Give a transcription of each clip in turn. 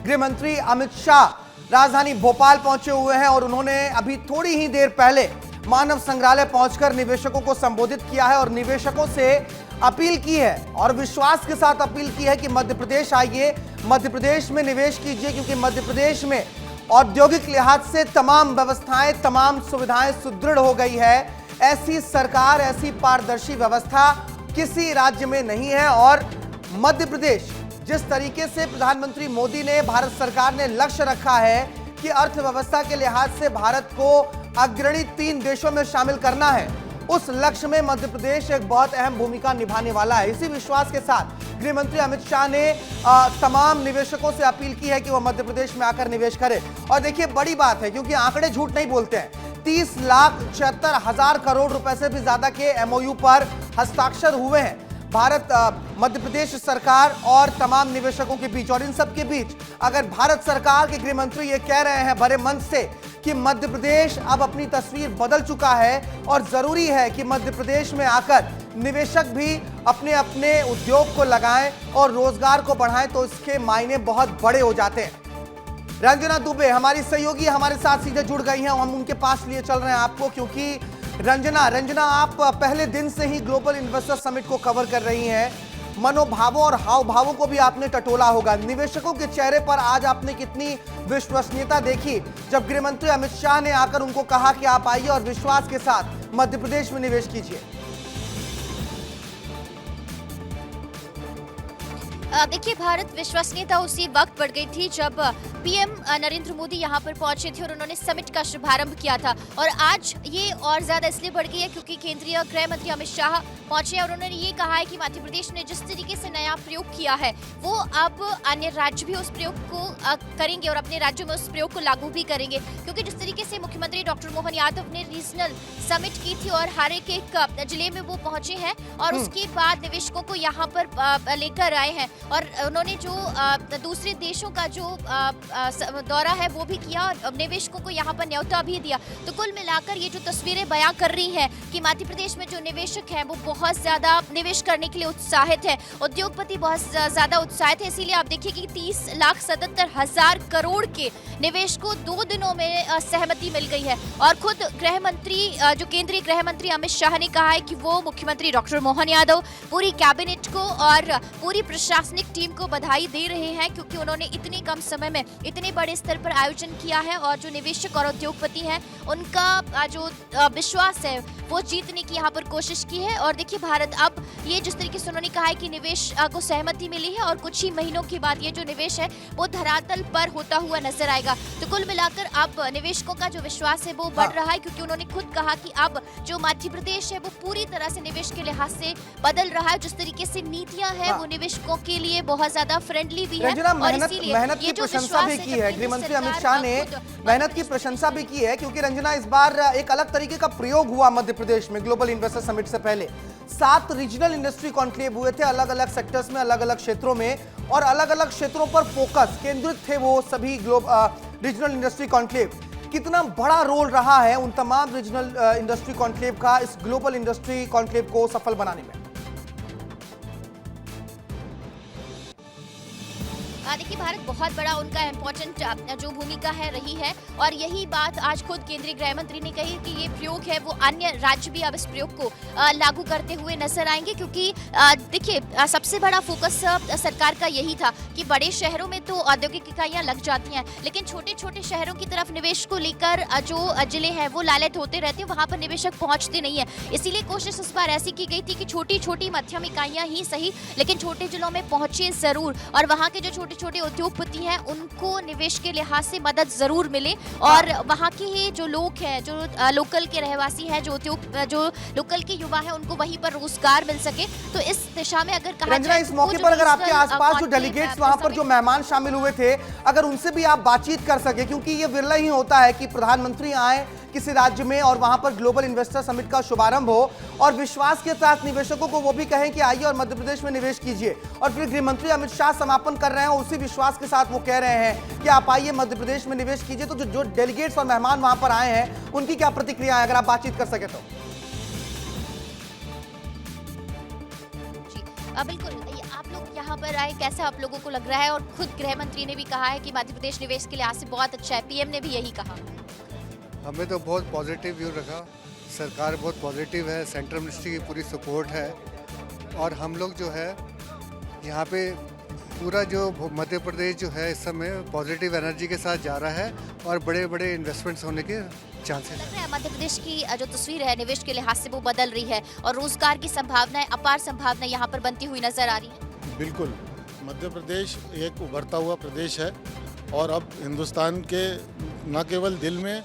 गृह मंत्री अमित शाह राजधानी भोपाल पहुंचे हुए हैं और उन्होंने अभी थोड़ी ही देर पहले मानव संग्रहालय पहुंचकर निवेशकों को संबोधित किया है और निवेशकों से अपील की है और विश्वास के साथ अपील की है कि मध्य प्रदेश आइए, मध्य प्रदेश में निवेश कीजिए, क्योंकि मध्य प्रदेश में औद्योगिक लिहाज से तमाम व्यवस्थाएं, तमाम सुविधाएं सुदृढ़ हो गई है। ऐसी सरकार, ऐसी पारदर्शी व्यवस्था किसी राज्य में नहीं है और मध्य प्रदेश जिस तरीके से प्रधानमंत्री मोदी ने, भारत सरकार ने लक्ष्य रखा है कि अर्थव्यवस्था के लिहाज से भारत को अग्रणी 3 देशों में शामिल करना है, उस लक्ष्य में मध्य प्रदेश एक बहुत अहम भूमिका निभाने वाला है। इसी विश्वास के साथ गृह मंत्री अमित शाह ने तमाम निवेशकों से अपील की है कि वह मध्य प्रदेश में आकर निवेश करें। और देखिए, बड़ी बात है क्योंकि आंकड़े झूठ नहीं बोलते हैं। 30,76,000 करोड़ रुपए से भी ज्यादा के एमओयू पर हस्ताक्षर हुए हैं भारत मध्य प्रदेश सरकार और तमाम निवेशकों के बीच। और इन सब के बीच अगर भारत सरकार के गृह मंत्री ये कह रहे हैं भरे मन से कि मध्य प्रदेश अब अपनी तस्वीर बदल चुका है और जरूरी है कि मध्य प्रदेश में आकर निवेशक भी अपने अपने उद्योग को लगाएं और रोजगार को बढ़ाएं, तो इसके मायने बहुत बड़े हो जाते हैं। रंजना दुबे हमारी सहयोगी हमारे साथ सीधे जुड़ गई हैं, हम उनके पास लिए चल रहे हैं आपको, क्योंकि रंजना आप पहले दिन से ही ग्लोबल इन्वेस्टर समिट को कवर कर रही हैं। मनोभावों और हाव भावों को भी आपने टटोला होगा। निवेशकों के चेहरे पर आज आपने कितनी विश्वसनीयता देखी जब गृह मंत्री अमित शाह ने आकर उनको कहा कि आप आइए और विश्वास के साथ मध्य प्रदेश में निवेश कीजिए। देखिए, भारत विश्वसनीयता उसी वक्त बढ़ गई थी जब पीएम नरेंद्र मोदी यहाँ पर पहुंचे थे और उन्होंने समिट का शुभारंभ किया था। और आज ये और ज्यादा इसलिए बढ़ गई है क्योंकि केंद्रीय गृह मंत्री अमित शाह पहुंचे और उन्होंने ये कहा है कि मध्य प्रदेश ने जिस तरीके से नया प्रयोग किया है वो अब अन्य राज्य भी उस प्रयोग को करेंगे और अपने राज्यों में उस प्रयोग को लागू भी करेंगे। क्योंकि जिस तरीके से मुख्यमंत्री डॉक्टर मोहन यादव ने रीजनल समिट की थी और हर एक जिले में वो पहुंचे हैं और उसके बाद निवेशकों को यहाँ पर लेकर आए हैं और उन्होंने जो दूसरे देशों का जो दौरा है वो भी किया और निवेशकों को यहाँ पर न्योता भी दिया। तो कुल मिलाकर ये जो तस्वीरें बयां कर रही हैं कि मध्य प्रदेश में जो निवेशक हैं वो बहुत ज्यादा निवेश करने के लिए उत्साहित है, उद्योगपति बहुत ज्यादा उत्साहित है। इसीलिए आप देखिए कि 30,77,000 करोड़ के निवेश को 2 दिनों में सहमति मिल गई है। और खुद गृह मंत्री, जो केंद्रीय गृह मंत्री अमित शाह ने कहा है कि वो मुख्यमंत्री डॉक्टर मोहन यादव, पूरी कैबिनेट को और पूरी प्रशासनिक टीम को बधाई दे रहे हैं क्योंकि उन्होंने इतने कम समय में इतने बड़े स्तर पर आयोजन किया है और जो निवेशक और उद्योगपति हैं उनका जो विश्वास है वो जीतने की यहाँ पर कोशिश की है। और देखिए, भारत अब ये जिस तरीके से उन्होंने कहा है कि निवेश को सहमति मिली है और कुछ ही महीनों के बाद ये जो निवेश है वो धरातल पर होता हुआ नजर आएगा। तो कुल मिलाकर अब निवेशकों का जो विश्वास है वो बढ़ रहा है क्योंकि उन्होंने खुद कहा कि अब जो मध्य प्रदेश है वो पूरी तरह से निवेश के लिहाज से बदल रहा है। जिस तरीके से नीतियां हैं वो निवेशकों के लिए बहुत ज्यादा फ्रेंडली भी है और इसीलिए मेहनत की प्रशंसा भी की है। गृह मंत्री अमित शाह ने मेहनत की प्रशंसा भी की है क्योंकि रंजना, इस बार एक अलग तरीके का प्रयोग हुआ मध्य प्रदेश में। ग्लोबल इन्वेस्टर समिट से पहले 7 रीजनल इंडस्ट्री कॉन्क्लेव हुए थे अलग अलग सेक्टर्स में, अलग अलग क्षेत्रों में, और अलग अलग क्षेत्रों पर फोकस केंद्रित थे वो सभी रीजनल इंडस्ट्री कॉन्क्लेव। कितना बड़ा रोल रहा है उन तमाम रीजनल इंडस्ट्री कॉन्क्लेव का इस ग्लोबल इंडस्ट्री कॉन्क्लेव को सफल बनाने में? देखिए, भारत बहुत बड़ा उनका इम्पोर्टेंट जो भूमिका है रही है और यही बात आज खुद केंद्रीय गृह मंत्री ने कही कि ये प्रयोग है वो अन्य राज्य भी अब इस प्रयोग को लागू करते हुए नजर आएंगे। क्योंकि देखिए, सबसे बड़ा फोकस सरकार का यही था कि बड़े शहरों में तो औद्योगिक इकाइयां लग जाती हैं लेकिन छोटे छोटे शहरों की तरफ निवेश को लेकर जो जिले हैं वो लालच होते रहते हैं, वहां पर निवेशक पहुंचते नहीं है। इसीलिए कोशिश इस बार ऐसी की गई थी कि छोटी छोटी मध्यम इकाइयां ही सही लेकिन छोटे जिलों में पहुंचे जरूर और वहां के जो छोटे छोटे उद्योगपति हैं उनको निवेश के लिहाज से मदद जरूर मिले और वहां के ही जो लोग हैं, जो लोकल के रहवासी हैं, जो लोकल के युवा हैं, उनको वहीं पर रोजगार मिल सके। तो इस दिशा में अगर कहा जाए, इस मौके पर अगर आपके आसपास जो डेलीगेट्स वहां पर जो मेहमान शामिल हुए थे, अगर उनसे भी आप बातचीत कर सके, क्योंकि ये विरला ही होता है कि प्रधानमंत्री आए किसी राज्य में और वहां पर ग्लोबल इन्वेस्टर समिट का शुभारंभ हो और विश्वास के साथ निवेशकों को वो भी कहें कि आइए और मध्य प्रदेश में निवेश कीजिए, और फिर गृह मंत्री अमित शाह समापन कर रहे हैं उसी विश्वास के साथ वो कह रहे हैं कि आप आइए मध्य प्रदेश में निवेश कीजिए। तो जो डेलीगेट्स और मेहमान वहां पर आए हैं उनकी क्या प्रतिक्रिया है, अगर आप बातचीत कर सके तो? बिल्कुल, आप लोग यहाँ पर आए कैसा आप लोगों को लग रहा है? और खुद गृह मंत्री ने भी कहा है कि मध्य प्रदेश निवेश के लिहाज से बहुत अच्छा है, पीएम ने भी यही कहा। हमें तो बहुत पॉजिटिव व्यू रखा, सरकार बहुत पॉजिटिव है, सेंट्रल मिनिस्ट्री की पूरी सपोर्ट है और हम लोग जो है यहाँ पे पूरा जो मध्य प्रदेश जो है इस समय पॉजिटिव एनर्जी के साथ जा रहा है और बड़े बड़े इन्वेस्टमेंट्स होने के चांसेस लग रहा है मध्य प्रदेश की जो तस्वीर है निवेश के लिहाज से वो बदल रही है और रोजगार की संभावनाएं, अपार संभावनाएं यहाँ पर बनती हुई नजर आ रही है। बिल्कुल, मध्य प्रदेश एक उभरता हुआ प्रदेश है और अब हिंदुस्तान के न केवल दिल में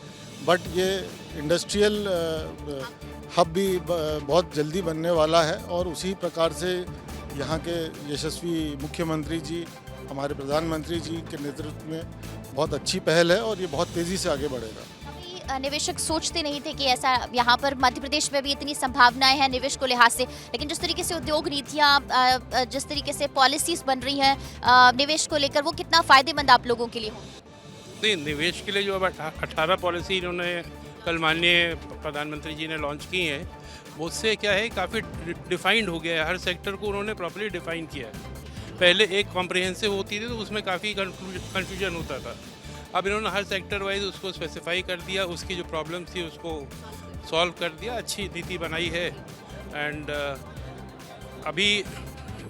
बट ये इंडस्ट्रियल हब भी बहुत जल्दी बनने वाला है और उसी प्रकार से यहाँ के यशस्वी मुख्यमंत्री जी, हमारे प्रधानमंत्री जी के नेतृत्व में बहुत अच्छी पहल है और ये बहुत तेज़ी से आगे बढ़ेगा। निवेशक सोचते नहीं थे कि ऐसा यहाँ पर मध्य प्रदेश में भी इतनी संभावनाएं हैं निवेश को लिहाज से, लेकिन जिस तरीके से उद्योग नीतियाँ, जिस तरीके से पॉलिसीज बन रही हैं निवेश को लेकर, वो कितना फायदेमंद आप लोगों के लिए हो? नहीं, निवेश के लिए जो अब 18 पॉलिसी इन्होंने कल माननीय प्रधानमंत्री जी ने लॉन्च की हैं, उससे क्या है काफ़ी डिफाइंड हो गया है, हर सेक्टर को उन्होंने प्रॉपर्ली डिफाइन किया है। पहले एक कॉम्प्रिहेंसिव होती थी तो उसमें काफ़ी कन्फ्यूजन होता था, अब इन्होंने हर सेक्टर वाइज उसको स्पेसिफाई कर दिया, उसकी जो प्रॉब्लम थी उसको सॉल्व कर दिया, अच्छी नीति बनाई है। एंड अभी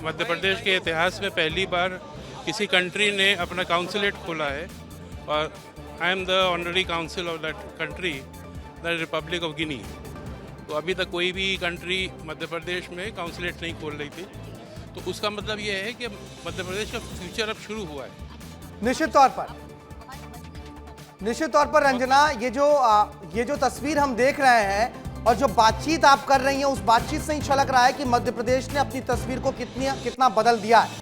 मध्य प्रदेश के इतिहास में पहली बार किसी कंट्री ने अपना काउंसिलेट खोला है और I am the honorary council of that country, the republic of Guinea. तो अभी तक कोई भी कंट्री मध्य प्रदेश में काउंसिलेट नहीं खोल रही थी, तो उसका मतलब ये है कि मध्य प्रदेश का फ्यूचर अब शुरू हुआ है। निश्चित तौर पर रंजना, ये जो तस्वीर हम देख रहे हैं और जो बातचीत आप कर रही हैं, उस बातचीत से ही झलक रहा है कि मध्य प्रदेश ने अपनी तस्वीर को कितना बदल दिया है।